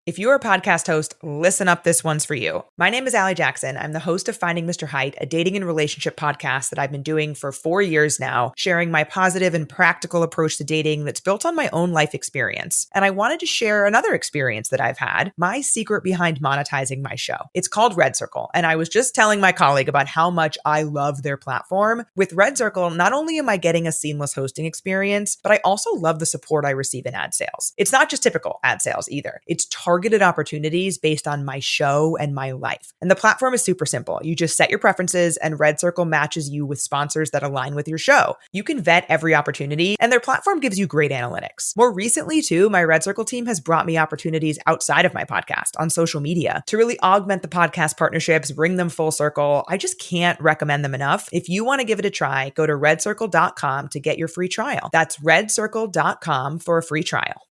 If you're a podcast host, listen up, this one's for you. My name is Allie Jackson. I'm the host of Finding Mr. Height, a dating and relationship podcast that I've been doing for 4 years now, sharing my positive and practical approach to dating that's built on my own life experience. And I wanted to share another experience that I've had, my secret behind monetizing my show. It's called Red Circle, and I was just telling my colleague about how much I love their platform. With Red Circle, not only am I getting a seamless hosting experience, but I also love the support I receive in ad sales. It's not just typical ad sales either. It's targeted opportunities based on my show and my life. And the platform is super simple. You just set your preferences and Red Circle matches you with sponsors that align with your show. You can vet every opportunity and their platform gives you great analytics. More recently too, my Red Circle team has brought me opportunities outside of my podcast on social media to really augment the podcast partnerships, bring them full circle. I just can't recommend them enough. If you want to give it a try, go to redcircle.com to get your free trial. That's redcircle.com for a free trial.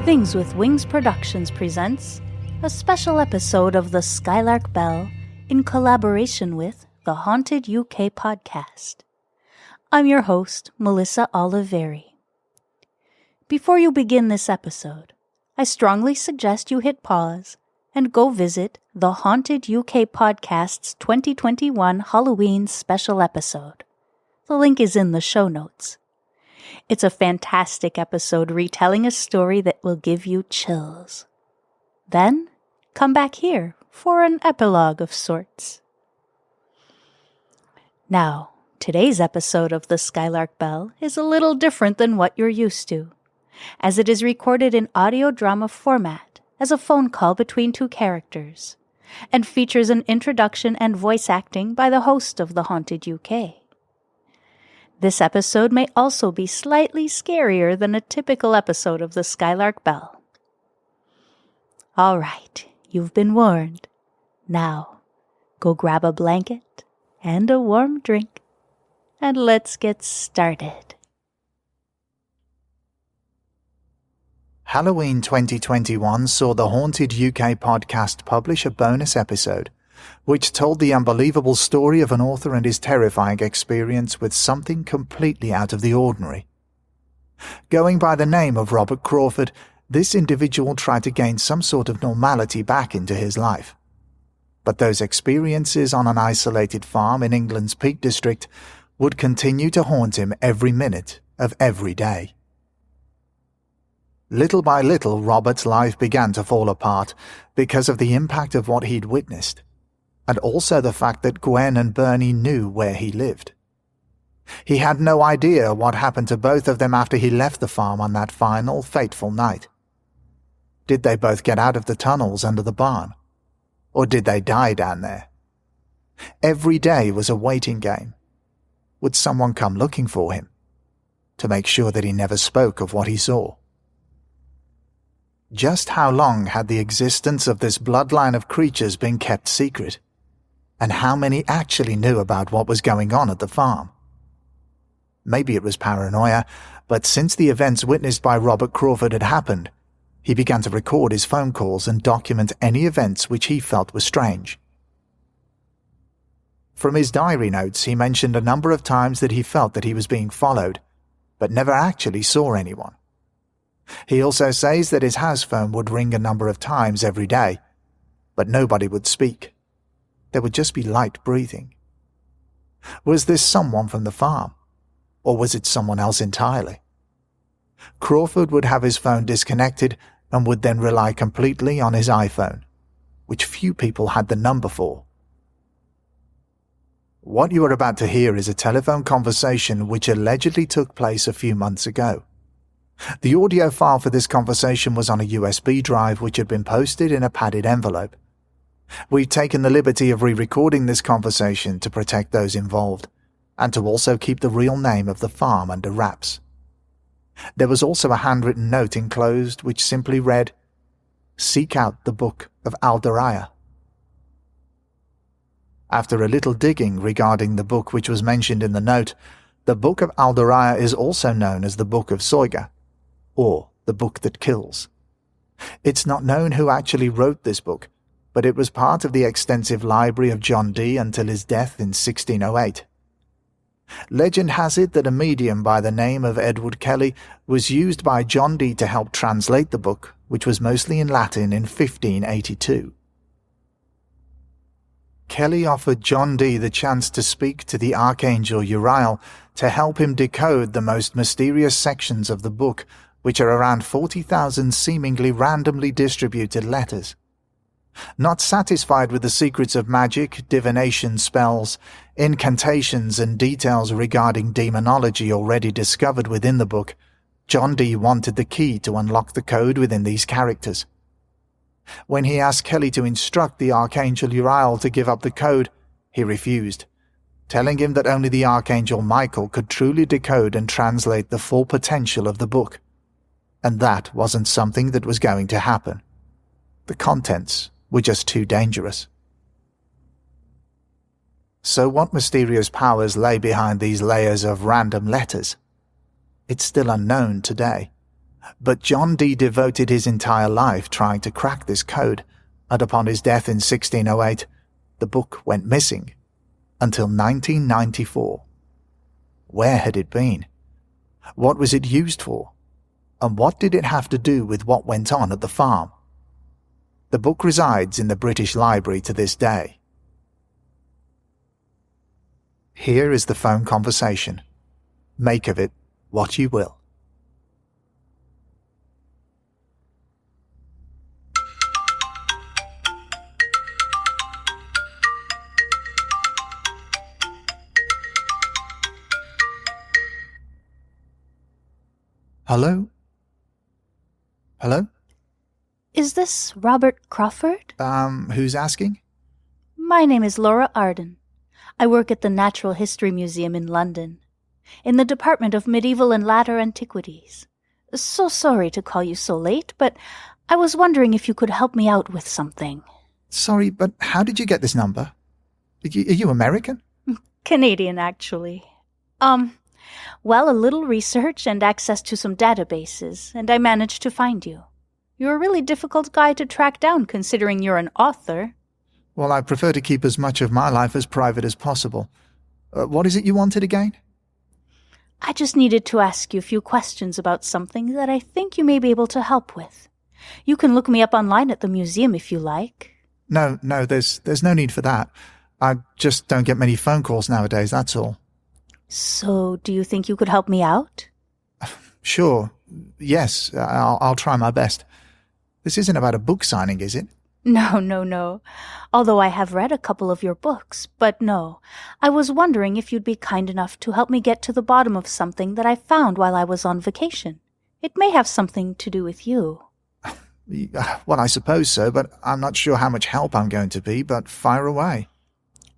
Things with Wings Productions presents a special episode of the Skylark Bell in collaboration with the Haunted UK podcast. I'm your host, Melissa Oliveri. Before you begin this episode, I strongly suggest you hit pause and go visit the Haunted UK podcast's 2021 Halloween special episode. The link is in the show notes. It's a fantastic episode retelling a story that will give you chills. Then, come back here for an epilogue of sorts. Now, today's episode of the Skylark Bell is a little different than what you're used to, as it is recorded in audio drama format as a phone call between two characters, and features an introduction and voice acting by the host of the Haunted UK. This episode may also be slightly scarier than a typical episode of the Skylark Bell. All right, you've been warned. Now, go grab a blanket and a warm drink, and let's get started. Halloween 2021 saw the Haunted UK podcast publish a bonus episode which told the unbelievable story of an author and his terrifying experience with something completely out of the ordinary. Going by the name of Robert Crawford, this individual tried to gain some sort of normality back into his life. But those experiences on an isolated farm in England's Peak District would continue to haunt him every minute of every day. Little by little, Robert's life began to fall apart because of the impact of what he'd witnessed, and also the fact that Gwen and Bernie knew where he lived. He had no idea what happened to both of them after he left the farm on that final, fateful night. Did they both get out of the tunnels under the barn? Or did they die down there? Every day was a waiting game. Would someone come looking for him? To make sure that he never spoke of what he saw? Just how long had the existence of this bloodline of creatures been kept secret? And how many actually knew about what was going on at the farm? Maybe it was paranoia, but since the events witnessed by Robert Crawford had happened, he began to record his phone calls and document any events which he felt were strange. From his diary notes, he mentioned a number of times that he felt that he was being followed, but never actually saw anyone. He also says that his house phone would ring a number of times every day, but nobody would speak. There would just be light breathing. Was this someone from the farm? Or was it someone else entirely? Crawford would have his phone disconnected and would then rely completely on his iPhone, which few people had the number for. What you are about to hear is a telephone conversation which allegedly took place a few months ago. The audio file for this conversation was on a USB drive which had been posted in a padded envelope. We've taken the liberty of re-recording this conversation to protect those involved, and to also keep the real name of the farm under wraps. There was also a handwritten note enclosed which simply read, "Seek out the Book of Aldariah." After a little digging regarding the book which was mentioned in the note, the Book of Aldariah is also known as the Book of Soiga, or the Book that Kills. It's not known who actually wrote this book, but it was part of the extensive library of John Dee until his death in 1608. Legend has it that a medium by the name of Edward Kelly was used by John Dee to help translate the book, which was mostly in Latin, in 1582. Kelly offered John Dee the chance to speak to the Archangel Uriel to help him decode the most mysterious sections of the book, which are around 40,000 seemingly randomly distributed letters. Not satisfied with the secrets of magic, divination spells, incantations and details regarding demonology already discovered within the book, John Dee wanted the key to unlock the code within these characters. When he asked Kelly to instruct the Archangel Uriel to give up the code, he refused, telling him that only the Archangel Michael could truly decode and translate the full potential of the book. And that wasn't something that was going to happen. The contents were just too dangerous. So what mysterious powers lay behind these layers of random letters? It's still unknown today. But John Dee devoted his entire life trying to crack this code, and upon his death in 1608, the book went missing, until 1994. Where had it been? What was it used for? And what did it have to do with what went on at the farm? The book resides in the British Library to this day. Here is the phone conversation. Make of it what you will. Hello? Hello? Is this Robert Crawford? Who's asking? My name is Laura Arden. I work at the Natural History Museum in London, in the Department of Medieval and Latter Antiquities. So sorry to call you so late, but I was wondering if you could help me out with something. Sorry, but how did you get this number? Are you American? Canadian, actually. Well, a little research and access to some databases, and I managed to find you. You're a really difficult guy to track down, considering you're an author. Well, I prefer to keep as much of my life as private as possible. What is it you wanted again? I just needed to ask you a few questions about something that I think you may be able to help with. You can look me up online at the museum if you like. No, there's no need for that. I just don't get many phone calls nowadays, that's all. So, do you think you could help me out? Sure. Yes, I'll try my best. This isn't about a book signing, is it? No. Although I have read a couple of your books, but no. I was wondering if you'd be kind enough to help me get to the bottom of something that I found while I was on vacation. It may have something to do with you. Well, I suppose so, but I'm not sure how much help I'm going to be, but fire away.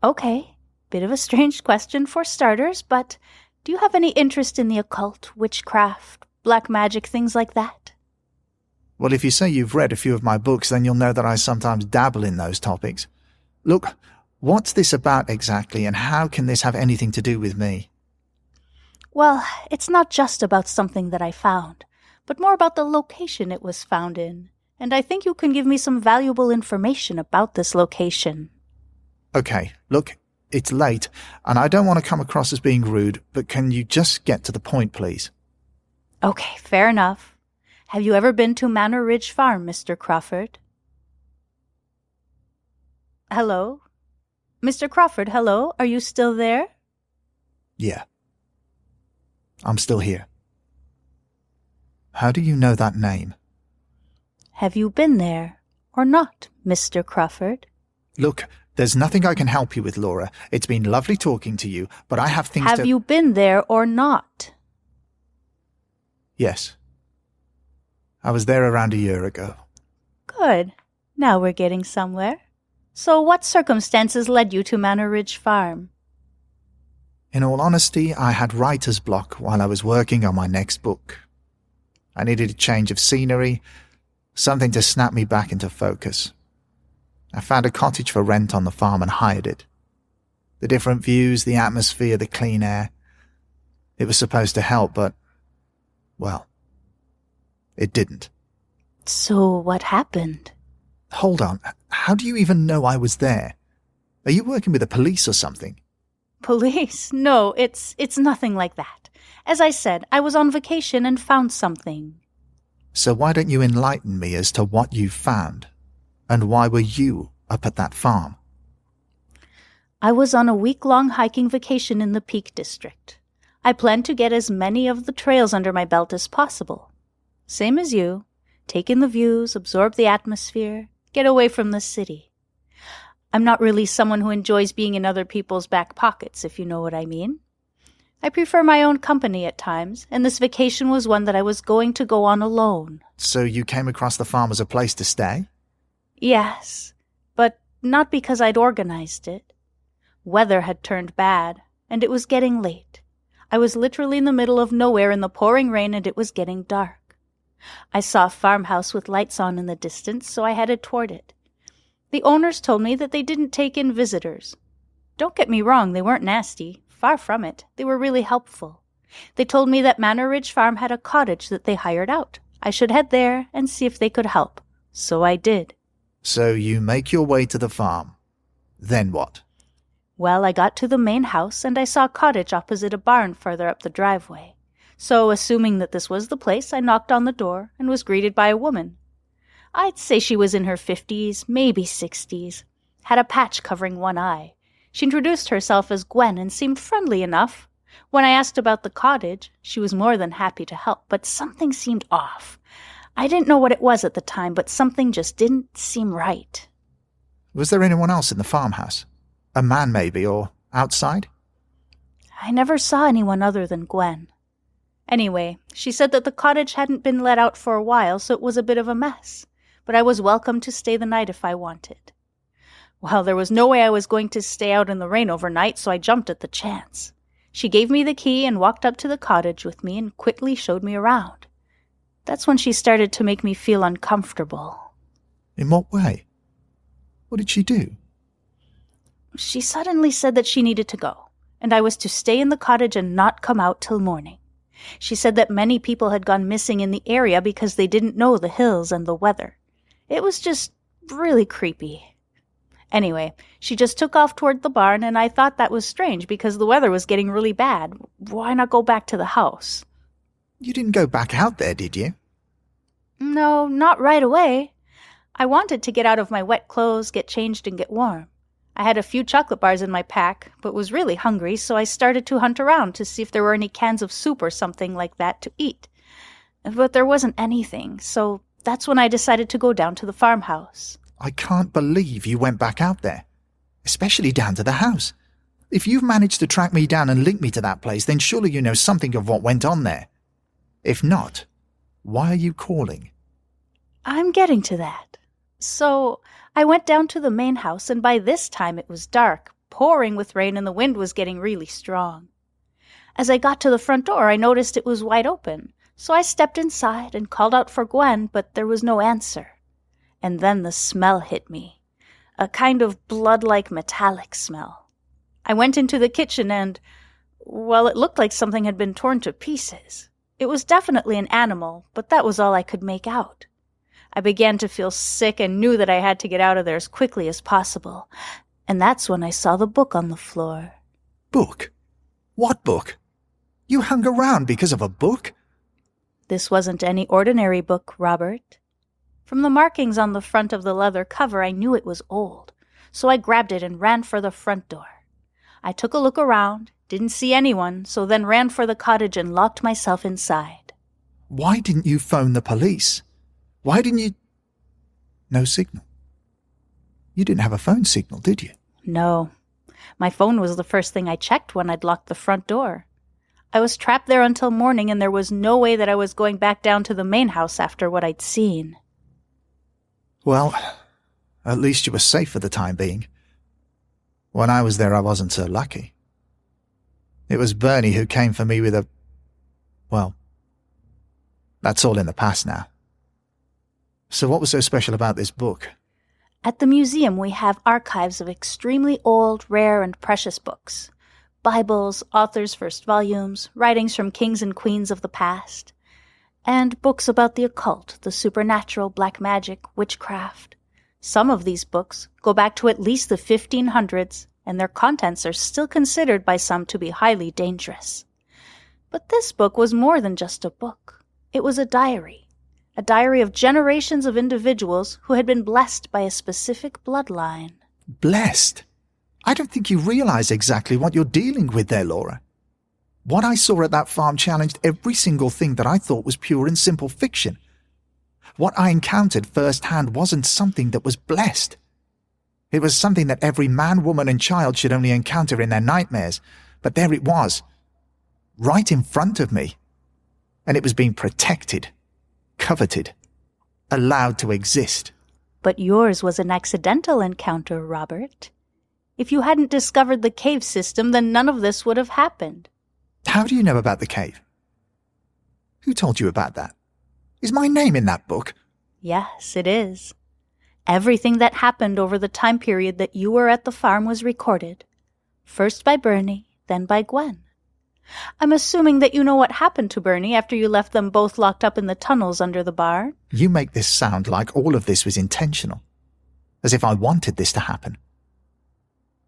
Okay. Bit of a strange question for starters, but do you have any interest in the occult, witchcraft, black magic, things like that? Well, if you say you've read a few of my books, then you'll know that I sometimes dabble in those topics. Look, what's this about exactly, and how can this have anything to do with me? Well, it's not just about something that I found, but more about the location it was found in, and I think you can give me some valuable information about this location. Okay, look, it's late, and I don't want to come across as being rude, but can you just get to the point, please? Okay, fair enough. Have you ever been to Manor Ridge Farm, Mr. Crawford? Hello? Mr. Crawford, hello? Are you still there? Yeah. I'm still here. How do you know that name? Have you been there or not, Mr. Crawford? Look, there's nothing I can help you with, Laura. It's been lovely talking to you, but I have things to... Have you been there or not? Yes. I was there around a year ago. Good. Now we're getting somewhere. So what circumstances led you to Manor Ridge Farm? In all honesty, I had writer's block while I was working on my next book. I needed a change of scenery, something to snap me back into focus. I found a cottage for rent on the farm and hired it. The different views, the atmosphere, the clean air. It was supposed to help, but, well, it didn't. So what happened? Hold on, how do you even know I was there? Are you working with the police or something? Police? No, it's nothing like that. As I said, I was on vacation and found something. So why don't you enlighten me as to what you found? And why were you up at that farm? I was on a week-long hiking vacation in the Peak District. I planned to get as many of the trails under my belt as possible. Same as you. Take in the views, absorb the atmosphere, get away from the city. I'm not really someone who enjoys being in other people's back pockets, if you know what I mean. I prefer my own company at times, and this vacation was one that I was going to go on alone. So you came across the farm as a place to stay? Yes, but not because I'd organized it. Weather had turned bad, and it was getting late. I was literally in the middle of nowhere in the pouring rain, and it was getting dark. I saw a farmhouse with lights on in the distance, so I headed toward it. The owners told me that they didn't take in visitors. Don't get me wrong, they weren't nasty. Far from it. They were really helpful. They told me that Manor Ridge Farm had a cottage that they hired out. I should head there and see if they could help. So I did. So you make your way to the farm. Then what? Well, I got to the main house and I saw a cottage opposite a barn further up the driveway. So, assuming that this was the place, I knocked on the door and was greeted by a woman. I'd say she was in her 50s, maybe 60s. Had a patch covering one eye. She introduced herself as Gwen and seemed friendly enough. When I asked about the cottage, she was more than happy to help, but something seemed off. I didn't know what it was at the time, but something just didn't seem right. Was there anyone else in the farmhouse? A man maybe, or outside? I never saw anyone other than Gwen. Anyway, she said that the cottage hadn't been let out for a while, so it was a bit of a mess, but I was welcome to stay the night if I wanted. Well, there was no way I was going to stay out in the rain overnight, so I jumped at the chance. She gave me the key and walked up to the cottage with me and quickly showed me around. That's when she started to make me feel uncomfortable. In what way? What did she do? She suddenly said that she needed to go, and I was to stay in the cottage and not come out till morning. She said that many people had gone missing in the area because they didn't know the hills and the weather. It was just really creepy. Anyway, she just took off toward the barn, and I thought that was strange because the weather was getting really bad. Why not go back to the house? You didn't go back out there, did you? No, not right away. I wanted to get out of my wet clothes, get changed, and get warm. I had a few chocolate bars in my pack, but was really hungry, so I started to hunt around to see if there were any cans of soup or something like that to eat. But there wasn't anything, so that's when I decided to go down to the farmhouse. I can't believe you went back out there, especially down to the house. If you've managed to track me down and link me to that place, then surely you know something of what went on there. If not, why are you calling? I'm getting to that. So, I went down to the main house, and by this time it was dark, pouring with rain, and the wind was getting really strong. As I got to the front door, I noticed it was wide open, so I stepped inside and called out for Gwen, but there was no answer. And then the smell hit me, a kind of blood-like metallic smell. I went into the kitchen and, well, it looked like something had been torn to pieces. It was definitely an animal, but that was all I could make out. I began to feel sick and knew that I had to get out of there as quickly as possible. And that's when I saw the book on the floor. Book? What book? You hung around because of a book? This wasn't any ordinary book, Robert. From the markings on the front of the leather cover, I knew it was old, so I grabbed it and ran for the front door. I took a look around, didn't see anyone, so then ran for the cottage and locked myself inside. Why didn't you phone the police? Why didn't you... No signal. You didn't have a phone signal, did you? No. My phone was the first thing I checked when I'd locked the front door. I was trapped there until morning, and there was no way that I was going back down to the main house after what I'd seen. Well, at least you were safe for the time being. When I was there, I wasn't so lucky. It was Bernie who came for me with a... Well, that's all in the past now. So what was so special about this book? At the museum, we have archives of extremely old, rare, and precious books. Bibles, authors' first volumes, writings from kings and queens of the past, and books about the occult, the supernatural, black magic, witchcraft. Some of these books go back to at least the 1500s, and their contents are still considered by some to be highly dangerous. But this book was more than just a book. It was a diary of generations of individuals who had been blessed by a specific bloodline. Blessed? I don't think you realize exactly what you're dealing with there, Laura. What I saw at that farm challenged every single thing that I thought was pure and simple fiction. What I encountered firsthand wasn't something that was blessed. It was something that every man, woman, and child should only encounter in their nightmares. But there it was, right in front of me. And it was being protected, coveted, allowed to exist. But yours was an accidental encounter, Robert. If you hadn't discovered the cave system, then none of this would have happened. How do you know about the cave? Who told you about that? Is my name in that book? Yes, it is. Everything that happened over the time period that you were at the farm was recorded. First by Bernie, then by Gwen. I'm assuming that you know what happened to Bernie after you left them both locked up in the tunnels under the barn. You make this sound like all of this was intentional. As if I wanted this to happen.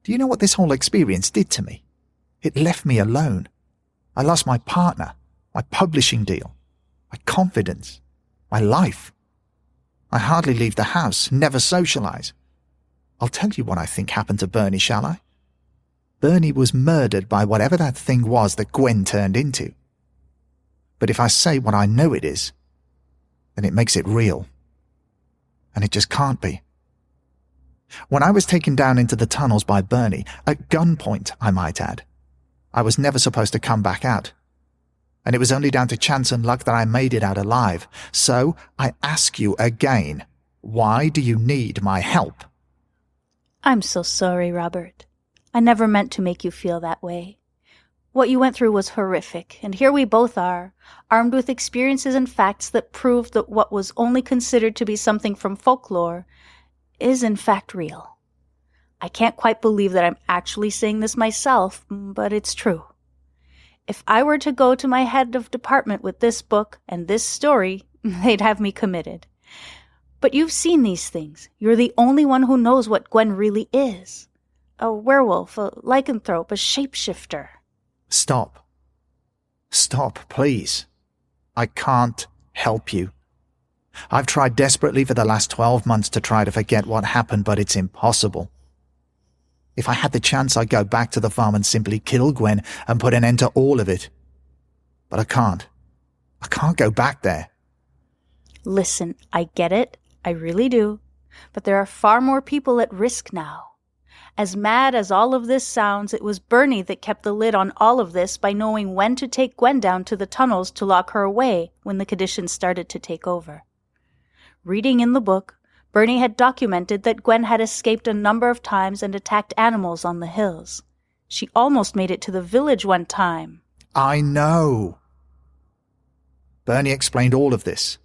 Do you know what this whole experience did to me? It left me alone. I lost my partner, my publishing deal, my confidence, my life. I hardly leave the house, never socialize. I'll tell you what I think happened to Bernie, shall I? Bernie was murdered by whatever that thing was that Gwen turned into. But if I say what I know it is, then it makes it real. And it just can't be. When I was taken down into the tunnels by Bernie, at gunpoint, I might add, I was never supposed to come back out. And it was only down to chance and luck that I made it out alive. So I ask you again, why do you need my help? I'm so sorry, Robert. I never meant to make you feel that way. What you went through was horrific, and here we both are, armed with experiences and facts that prove that what was only considered to be something from folklore is in fact real. I can't quite believe that I'm actually saying this myself, but it's true. If I were to go to my head of department with this book and this story, they'd have me committed. But you've seen these things. You're the only one who knows what Gwen really is. A werewolf, a lycanthrope, a shapeshifter. Stop. Stop, please. I can't help you. I've tried desperately for the last 12 months to try to forget what happened, but it's impossible. If I had the chance, I'd go back to the farm and simply kill Gwen and put an end to all of it. But I can't. I can't go back there. Listen, I get it. I really do. But there are far more people at risk now. As mad as all of this sounds, it was Bernie that kept the lid on all of this by knowing when to take Gwen down to the tunnels to lock her away when the conditions started to take over. Reading in the book, Bernie had documented that Gwen had escaped a number of times and attacked animals on the hills. She almost made it to the village one time. I know. Bernie explained all of this.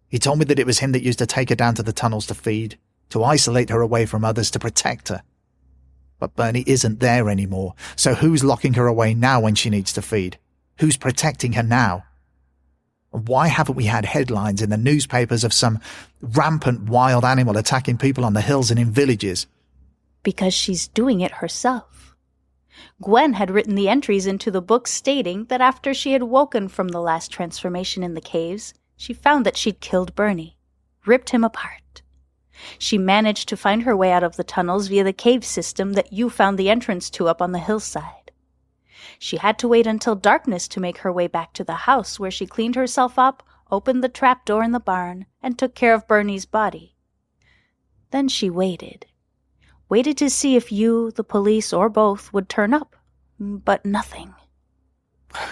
He told me that it was him that used to take her down to the tunnels to feed, to isolate her away from others, to protect her. But Bernie isn't there anymore, so who's locking her away now when she needs to feed? Who's protecting her now? And why haven't we had headlines in the newspapers of some rampant wild animal attacking people on the hills and in villages? Because she's doing it herself. Gwen had written the entries into the book stating that after she had woken from the last transformation in the caves, she found that she'd killed Bernie, ripped him apart. She managed to find her way out of the tunnels via the cave system that you found the entrance to up on the hillside. She had to wait until darkness to make her way back to the house, where she cleaned herself up, opened the trapdoor in the barn, and took care of Bernie's body. Then she waited. Waited to see if you, the police, or both would turn up. But nothing.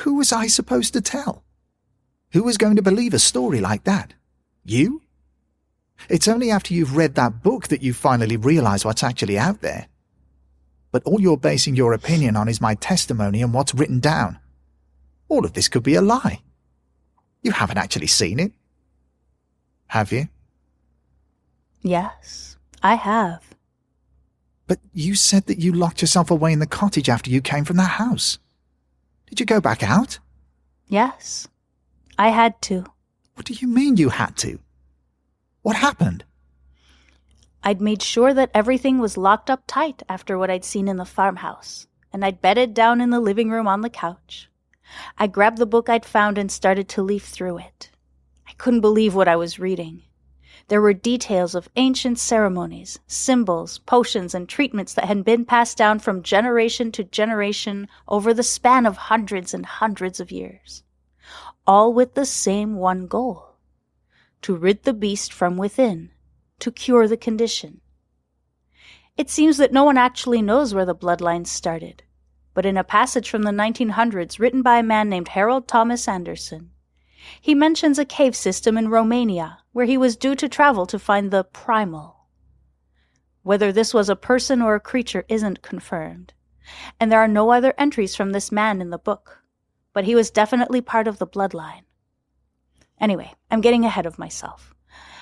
Who was I supposed to tell? Who was going to believe a story like that? You? It's only after you've read that book that you finally realize what's actually out there. but all you're basing your opinion on is my testimony and what's written down. All of this could be a lie. You haven't actually seen it, have you? Yes, I have. But you said that you locked yourself away in the cottage after you came from that house. Did you go back out? Yes, I had to. What do you mean you had to? What happened? I'd made sure that everything was locked up tight after what I'd seen in the farmhouse, and I'd bedded down in the living room on the couch. I grabbed the book I'd found and started to leaf through it. I couldn't believe what I was reading. There were details of ancient ceremonies, symbols, potions, and treatments that had been passed down from generation to generation over the span of hundreds and hundreds of years, all with the same one goal: to rid the beast from within, to cure the condition. It seems that no one actually knows where the bloodline started, but in a passage from the 1900s written by a man named Harold Thomas Anderson, he mentions a cave system in Romania where he was due to travel to find the primal. Whether this was a person or a creature isn't confirmed, and there are no other entries from this man in the book, but he was definitely part of the bloodline. Anyway, I'm getting ahead of myself.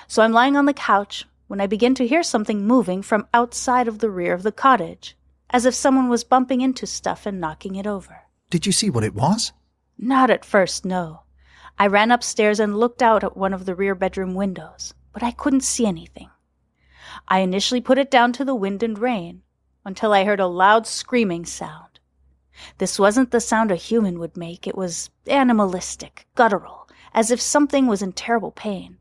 So I'm lying on the couch when I begin to hear something moving from outside of the rear of the cottage, as if someone was bumping into stuff and knocking it over. Did you see what it was? Not at first, no. I ran upstairs and looked out at one of the rear bedroom windows, but I couldn't see anything. I initially put it down to the wind and rain, until I heard a loud screaming sound. This wasn't the sound a human would make. It was animalistic, guttural, as if something was in terrible pain.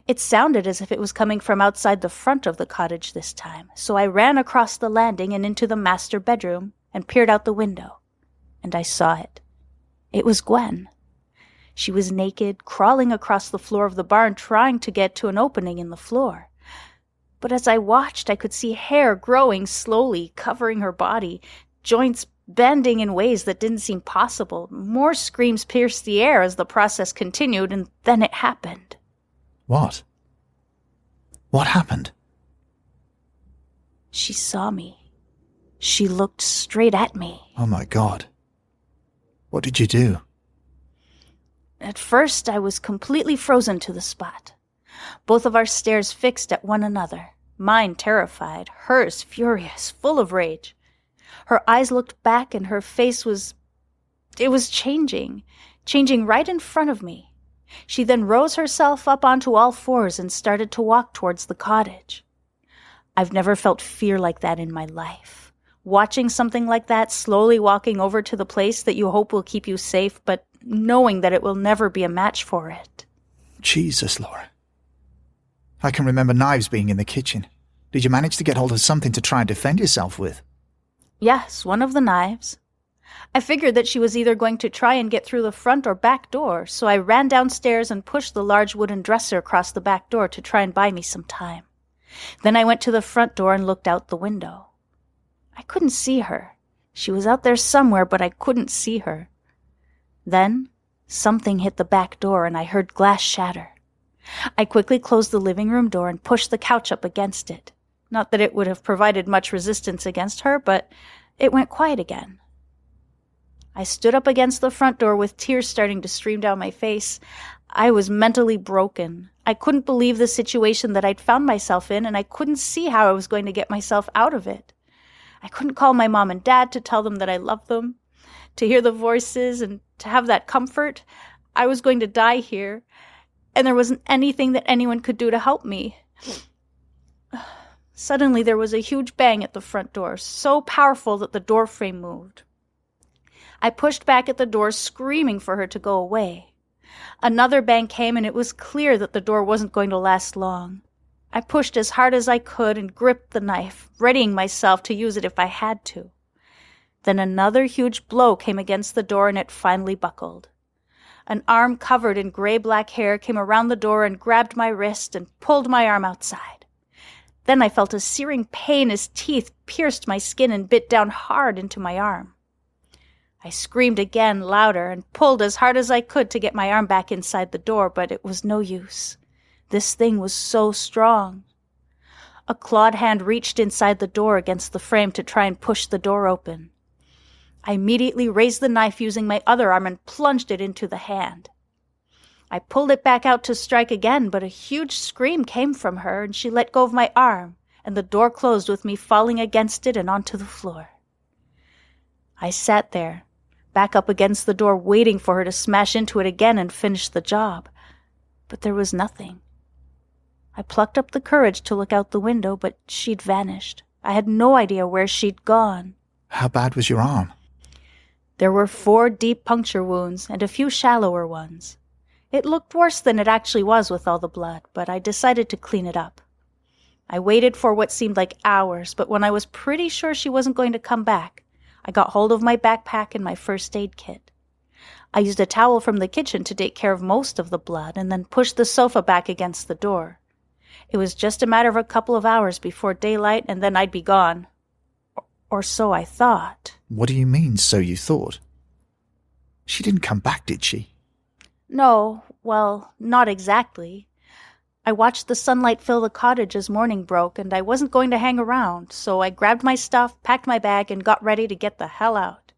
It sounded as if it was coming from outside the front of the cottage this time, so I ran across the landing and into the master bedroom and peered out the window, and I saw it. It was Gwen. She was naked, crawling across the floor of the barn, trying to get to an opening in the floor. But as I watched, I could see hair growing slowly, covering her body, joints bending in ways that didn't seem possible. More screams pierced the air as the process continued, and then it happened. What? What happened? She saw me. She looked straight at me. Oh my God. What did you do? At first, I was completely frozen to the spot. Both of our stares fixed at one another, mine terrified, hers furious, full of rage. Her eyes looked back and her face was changing right in front of me. She then rose herself up onto all fours and started to walk towards the cottage. I've never felt fear like that in my life. Watching something like that slowly walking over to the place that you hope will keep you safe, but knowing that it will never be a match for it. Jesus, Laura. I can remember knives being in the kitchen. Did you manage to get hold of something to try and defend yourself with? Yes, one of the knives. I figured that she was either going to try and get through the front or back door, so I ran downstairs and pushed the large wooden dresser across the back door to try and buy me some time. Then I went to the front door and looked out the window. I couldn't see her. She was out there somewhere, but I couldn't see her. Then, something hit the back door and I heard glass shatter. I quickly closed the living room door and pushed the couch up against it. Not that it would have provided much resistance against her, but it went quiet again. I stood up against the front door with tears starting to stream down my face. I was mentally broken. I couldn't believe the situation that I'd found myself in, and I couldn't see how I was going to get myself out of it. I couldn't call my mom and dad to tell them that I loved them, to hear the voices and to have that comfort. I was going to die here, and there wasn't anything that anyone could do to help me. Suddenly there was a huge bang at the front door, so powerful that the door frame moved. I pushed back at the door, screaming for her to go away. Another bang came, and it was clear that the door wasn't going to last long. I pushed as hard as I could and gripped the knife, readying myself to use it if I had to. Then another huge blow came against the door, and it finally buckled. An arm covered in gray-black hair came around the door and grabbed my wrist and pulled my arm outside. Then I felt a searing pain as teeth pierced my skin and bit down hard into my arm. I screamed again, louder, and pulled as hard as I could to get my arm back inside the door, but it was no use. This thing was so strong. A clawed hand reached inside the door against the frame to try and push the door open. I immediately raised the knife using my other arm and plunged it into the hand. I pulled it back out to strike again, but a huge scream came from her, and she let go of my arm, and the door closed with me falling against it and onto the floor. I sat there, back up against the door, waiting for her to smash into it again and finish the job. But there was nothing. I plucked up the courage to look out the window, but she'd vanished. I had no idea where she'd gone. How bad was your arm? There were 4 deep puncture wounds and a few shallower ones. It looked worse than it actually was with all the blood, but I decided to clean it up. I waited for what seemed like hours, but when I was pretty sure she wasn't going to come back, I got hold of my backpack and my first aid kit. I used a towel from the kitchen to take care of most of the blood and then pushed the sofa back against the door. It was just a matter of a couple of hours before daylight, and then I'd be gone. Or so I thought. What do you mean, so you thought? She didn't come back, did she? No, well, not exactly. I watched the sunlight fill the cottage as morning broke, and I wasn't going to hang around, so I grabbed my stuff, packed my bag, and got ready to get the hell out.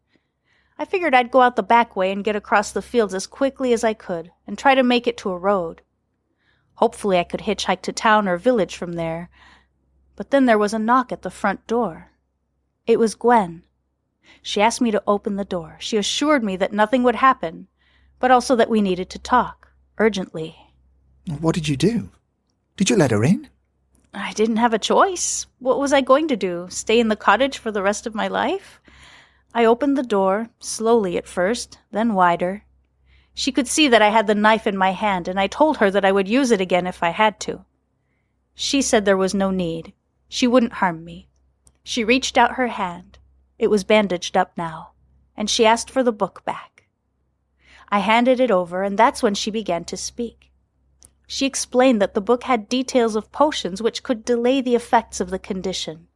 I figured I'd go out the back way and get across the fields as quickly as I could, and try to make it to a road. Hopefully I could hitchhike to town or village from there. But then there was a knock at the front door. It was Gwen. She asked me to open the door. She assured me that nothing would happen, but also that we needed to talk, urgently. What did you do? Did you let her in? I didn't have a choice. What was I going to do? Stay in the cottage for the rest of my life? I opened the door, slowly at first, then wider. She could see that I had the knife in my hand, and I told her that I would use it again if I had to. She said there was no need. She wouldn't harm me. She reached out her hand. It was bandaged up now, and she asked for the book back. I handed it over, and that's when she began to speak. She explained that the book had details of potions which could delay the effects of the condition.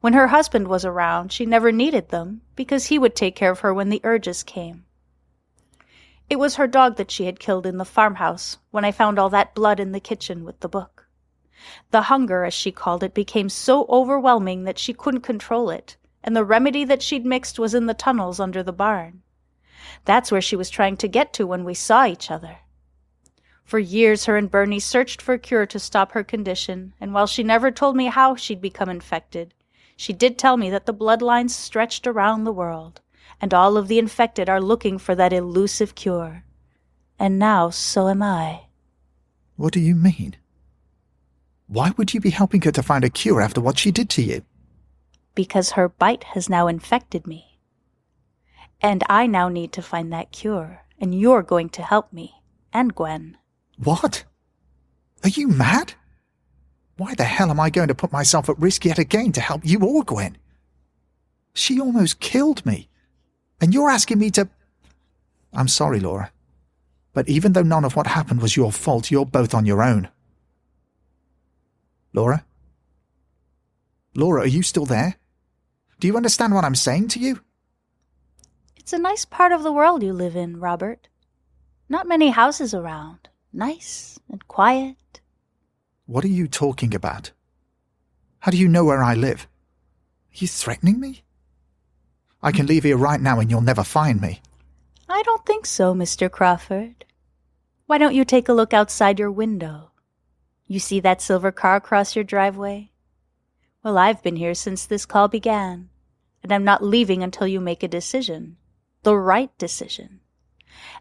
When her husband was around, she never needed them, because he would take care of her when the urges came. It was her dog that she had killed in the farmhouse when I found all that blood in the kitchen with the book. The hunger, as she called it, became so overwhelming that she couldn't control it, and the remedy that she'd mixed was in the tunnels under the barn. That's where she was trying to get to when we saw each other. For years, her and Bernie searched for a cure to stop her condition, and while she never told me how she'd become infected, she did tell me that the bloodlines stretched around the world, and all of the infected are looking for that elusive cure. And now so am I. What do you mean? Why would you be helping her to find a cure after what she did to you? Because her bite has now infected me. And I now need to find that cure, and you're going to help me, and Gwen. What? Are you mad? Why the hell am I going to put myself at risk yet again to help you or Gwen? She almost killed me. And you're asking me to... I'm sorry, Laura. But even though none of what happened was your fault, you're both on your own. Laura? Laura, are you still there? Do you understand what I'm saying to you? It's a nice part of the world you live in, Robert. Not many houses around. Nice and quiet. What are you talking about? How do you know where I live? Are you threatening me? I can leave here right now and you'll never find me. I don't think so, Mr. Crawford. Why don't you take a look outside your window? You see that silver car across your driveway? Well, I've been here since this call began, and I'm not leaving until you make a decision. The right decision.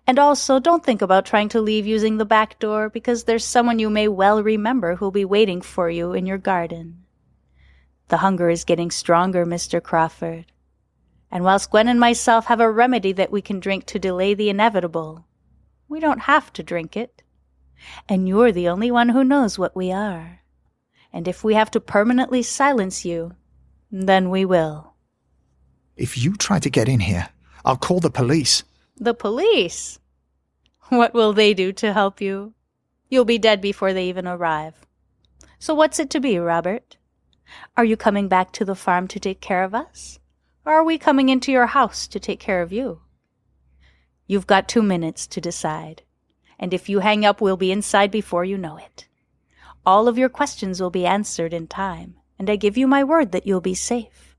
And also, don't think about trying to leave using the back door, because there's someone you may well remember who'll be waiting for you in your garden. The hunger is getting stronger, Mr. Crawford. And whilst Gwen and myself have a remedy that we can drink to delay the inevitable, we don't have to drink it. And you're the only one who knows what we are. And if we have to permanently silence you, then we will. If you try to get in here, I'll call the police. The police? What will they do to help you? You'll be dead before they even arrive. So what's it to be, Robert? Are you coming back to the farm to take care of us? Or are we coming into your house to take care of you? You've got 2 minutes to decide. And if you hang up, we'll be inside before you know it. All of your questions will be answered in time, and I give you my word that you'll be safe.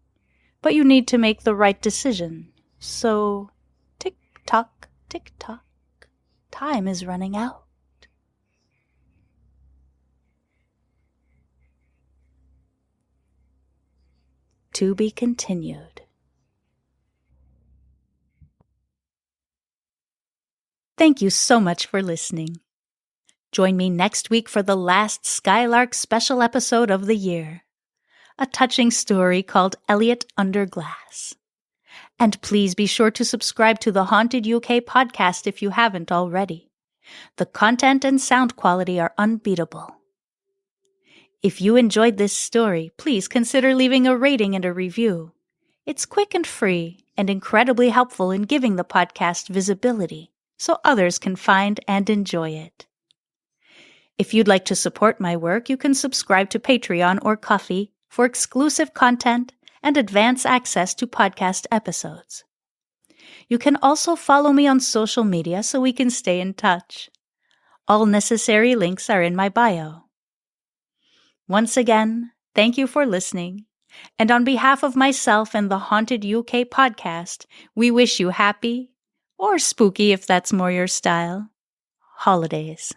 But you need to make the right decision. So, tick-tock, tick-tock, time is running out. To be continued. Thank you so much for listening. Join me next week for the last Skylark special episode of the year, a touching story called Elliot Under Glass. And please be sure to subscribe to the Haunted UK podcast if you haven't already. The content and sound quality are unbeatable. If you enjoyed this story, please consider leaving a rating and a review. It's quick and free and incredibly helpful in giving the podcast visibility so others can find and enjoy it. If you'd like to support my work, you can subscribe to Patreon or Ko-fi for exclusive content and advance access to podcast episodes. You can also follow me on social media so we can stay in touch. All necessary links are in my bio. Once again, thank you for listening, and on behalf of myself and the Haunted UK podcast, we wish you happy, or spooky if that's more your style, holidays.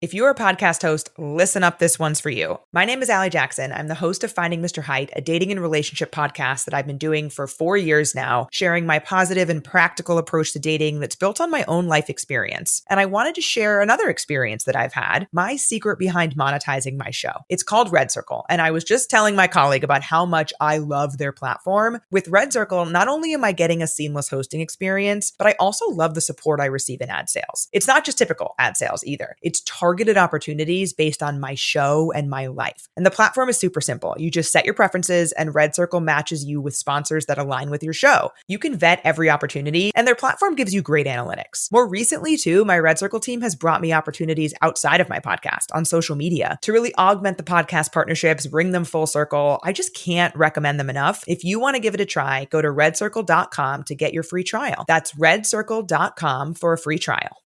If you're a podcast host, listen up, this one's for you. My name is Allie Jackson. I'm the host of Finding Mr. Height, a dating and relationship podcast that I've been doing for 4 years now, sharing my positive and practical approach to dating that's built on my own life experience. And I wanted to share another experience that I've had, my secret behind monetizing my show. It's called Red Circle, and I was just telling my colleague about how much I love their platform. With Red Circle, not only am I getting a seamless hosting experience, but I also love the support I receive in ad sales. It's not just typical ad sales either. It's targeted opportunities based on my show and my life. And the platform is super simple. You just set your preferences and Red Circle matches you with sponsors that align with your show. You can vet every opportunity and their platform gives you great analytics. More recently too, my Red Circle team has brought me opportunities outside of my podcast on social media to really augment the podcast partnerships, bring them full circle. I just can't recommend them enough. If you want to give it a try, go to redcircle.com to get your free trial. That's redcircle.com for a free trial.